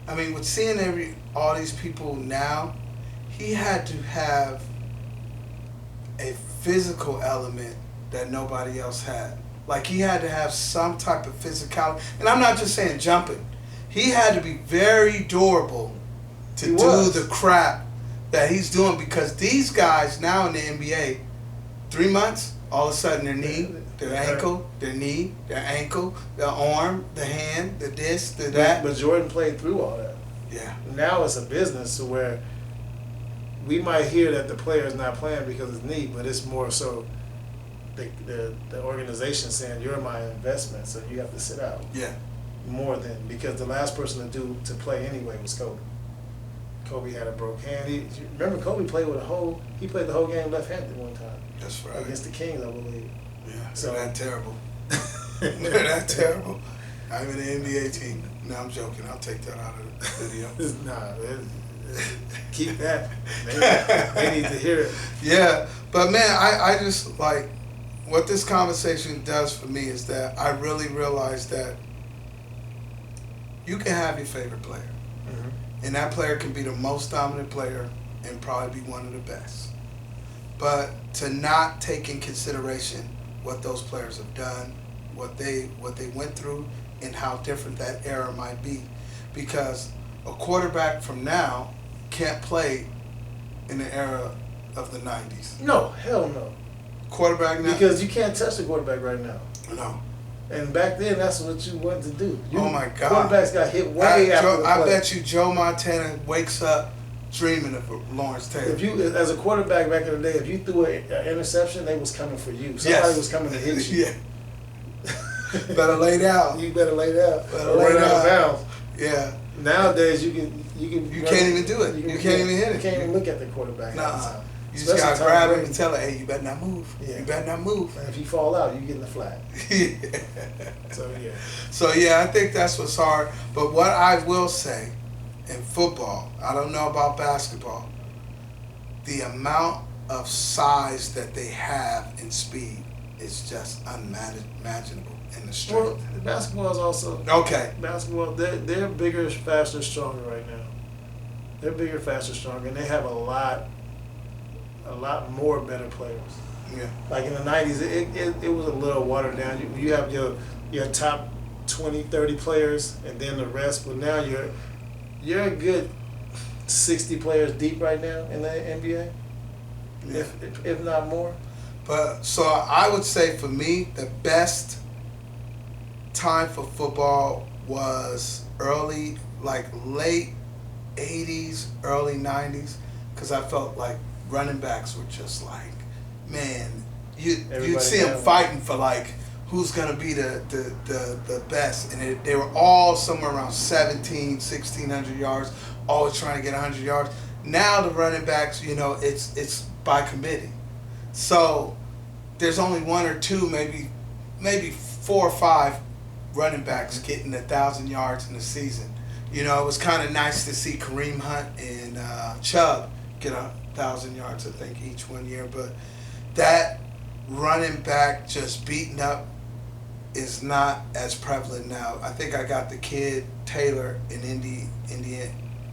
I mean, with seeing all these people now, he had to have a physical element that nobody else had. Like he had to have some type of physicality, and I'm not just saying jumping. He had to be very durable to do the crap that he's doing, because these guys now in the NBA, 3 months, all of a sudden their knee, their ankle, their knee, their ankle, their arm, the hand, the this, the that. But Jordan played through all that. Yeah. Now it's a business to where we might hear that the player is not playing because of his knee, but it's more so the organization saying you're my investment, so you have to sit out. Yeah. More than, because the last person to play anyway was Kobe. Kobe had a broke hand. Remember Kobe played with he played the whole game left-handed one time. That's right. Against the Kings, I believe. Yeah. So they're that terrible. They're that terrible. I'm in the NBA team. No, I'm joking. I'll take that out of the video. Nah, keep that. They need to hear it. Yeah, but man, I just like what this conversation does for me is that I really realize that you can have your favorite player, and that player can be the most dominant player and probably be one of the best. But to not take in consideration what those players have done, what they went through, and how different that era might be, because a quarterback from now can't play in the era of the 90s. No, hell no. Quarterback now? Because you can't touch the quarterback right now. No. And back then, that's what you wanted to do. Oh my God. Quarterbacks got hit way after the play. I bet you Joe Montana wakes up dreaming of Lawrence Taylor. If you, as a quarterback back in the day, if you threw an interception, they was coming for you. Somebody was coming to hit you. Yeah. Better lay down. You better lay down. Better lay down. Out of bounds. Yeah. Nowadays, you can't even do it. You can't even hit it. You can't even look at the quarterback. Nah. You just gotta grab him and tell him, hey, you better not move. Yeah. You better not move. And if you fall out, you get in the flat. Yeah. So yeah, I think that's what's hard. But what I will say, in football, I don't know about basketball, the amount of size that they have in speed is just unimaginable in the strength. Well, basketball is also basketball. They're bigger, faster, stronger right now. They're bigger, faster, stronger, and they have a lot more better players. Yeah. Like in the 90s, it was a little watered down. You have your top 20, 30 players, and then the rest. But now you're a good 60 players deep right now in the NBA, Yeah. if not more. But so I would say for me, the best time for football was late 80s, early 90s, because I felt like running backs were just like, man, you'd see them fighting for like who's gonna be the best, and they were all somewhere around 1,600 yards, always trying to get 100 yards. Now the running backs, it's by committee, so there's only one or two, maybe 4 or 5 running backs getting 1,000 yards in a season. It was kind of nice to see Kareem Hunt and Chubb get 1,000 yards, I think, each one year. But that running back just beating up is not as prevalent now. I think I got the kid Taylor in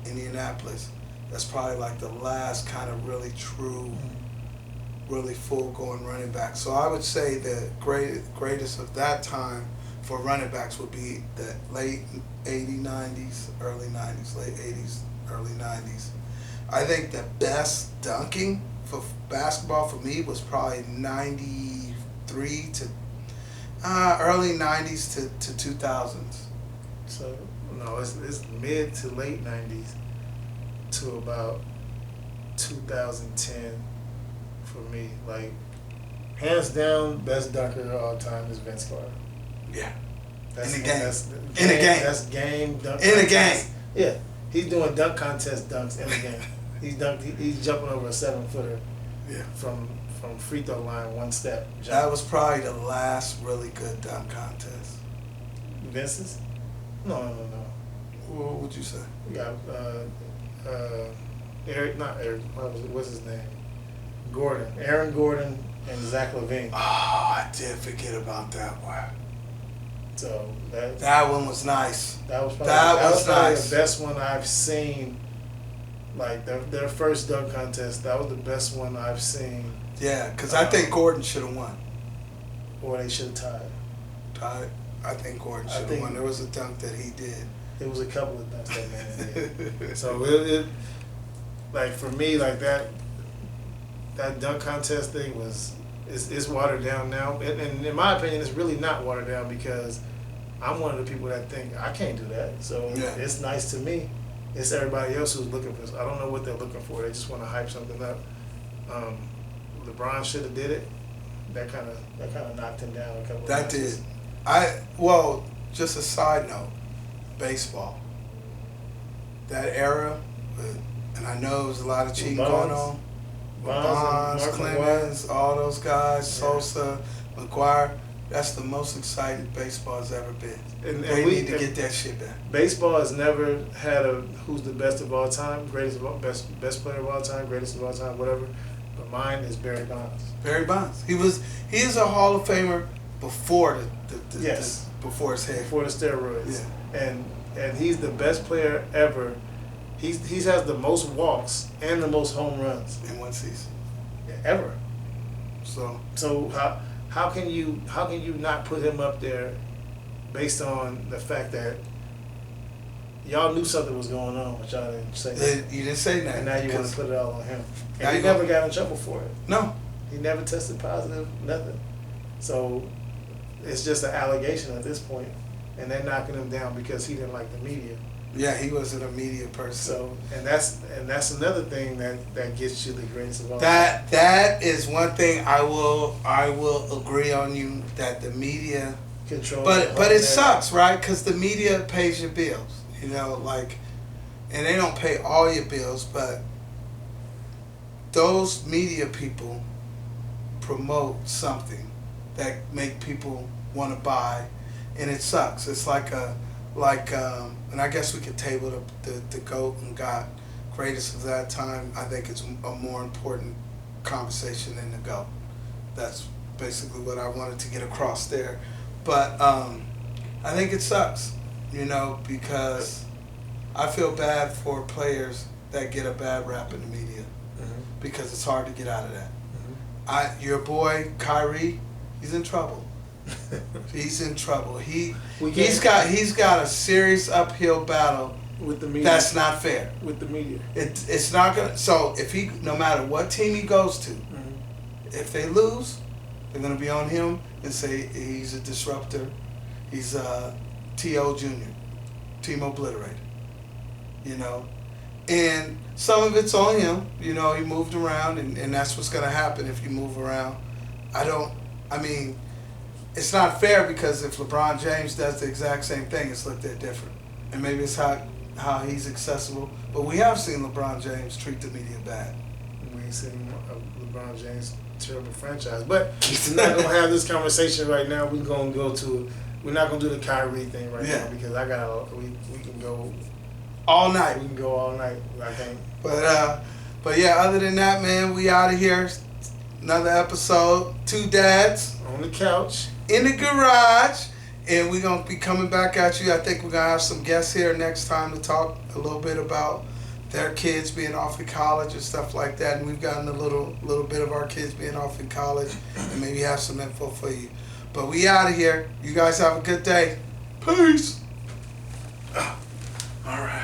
Indianapolis. That's probably like the last kind of really true, really full-going running back. So I would say the greatest of that time for running backs would be the late 80s, 90s, early 90s, late 80s, early 90s. I think the best dunking for basketball for me was probably 93 to early 90s to 2000s. So no, it's mid to late 90s to about 2010 for me. Like, hands down, best dunker of all time is Vince Carter. Yeah. That's in the game. In the game. That's game dunk. In the game. Yeah, he's doing dunk contest dunks in the game. He's jumping over a 7-footer. Yeah. From free throw line, one step. That was probably the last really good dunk contest. Vince's? No. What would you say? We got what's his name? Gordon. Aaron Gordon and Zach LaVine. Oh, I did forget about that one. So that That one was nice. that was probably, That that was was probably nice. the best one I've seen. Like their first dunk contest, that was the best one I've seen. Yeah, because I think Gordon should have won. Or they should have tied. I think Gordon I should have think- won. There was a dunk that he did. It was a couple of dunks that man did. So it like for me, like that dunk contest thing it's watered down now. And in my opinion, it's really not watered down because I'm one of the people that think I can't do that. So Yeah. it's nice to me. It's everybody else who's looking for. I don't know what they're looking for. They just want to hype something up. LeBron should have did it. That kind of knocked him down a couple. Of That notches. did. Just a side note, baseball. That era, and I know there was a lot of cheating going on. Bonds, Bonds, Mark Clemens, all those guys, Yeah. Sosa, McGuire. That's the most exciting baseball has ever been. And They we need to get that shit back. Baseball has never had a who's the best of all time, best player of all time, greatest of all time, whatever. But mine is Barry Bonds. Barry Bonds. He is a Hall of Famer before Yes. before his head. Before the steroids. And he's the best player ever. He has the most walks and the most home runs In one season. ever. So How can you not put him up there based on the fact that y'all knew something was going on, but y'all didn't say that. you didn't say that. And now you want 'cause- to put it all on him. Now And he you never got in trouble for it. No. He never tested positive, nothing. So it's just an allegation at this point, and they're knocking him down because he didn't like the media. Yeah, he wasn't a media person. So and that's another thing that gets you the greatest of all. That is one thing I will agree on you that the media. Control. But the it whole sucks, right? Because the media pays your bills, you know, like, and they don't pay all your bills, but those media people promote something that make people want to buy, and it sucks. It's like and I guess we could table the GOAT and GOT, greatest of that time. I think it's a more important conversation than the GOAT. That's basically what I wanted to get across there. But I think it sucks, you know, because I feel bad for players that get a bad rap in the media because it's hard to get out of that. Your boy Kyrie, he's in trouble. He's in trouble. He's got a serious uphill battle with the media. that's not fair. With the media. It's not gonna. So if no matter what team he goes to, if they lose, they're gonna be on him and say he's a disruptor. He's a T.O. Jr. Team Obliterator. You know, and some of it's on him. You know, he moved around, and that's what's gonna happen if you move around. I mean, it's not fair because if LeBron James does the exact same thing, it's looked at different. And maybe it's how he's accessible. But we have seen LeBron James treat the media bad. We ain't seen LeBron James terrible franchise. But we're not gonna have this conversation right now. We're not gonna do the Kyrie thing right now because we can go all night. We can go all night, I think. But yeah, other than that, man, we out of here. Another episode. Two dads on the couch. In the garage, and we're going to be coming back at you. I think we're going to have some guests here next time to talk a little bit about their kids being off in college and stuff like that. And we've gotten a little bit of our kids being off in college and maybe have some info for you. But we out of here. You guys have a good day. Peace. All right.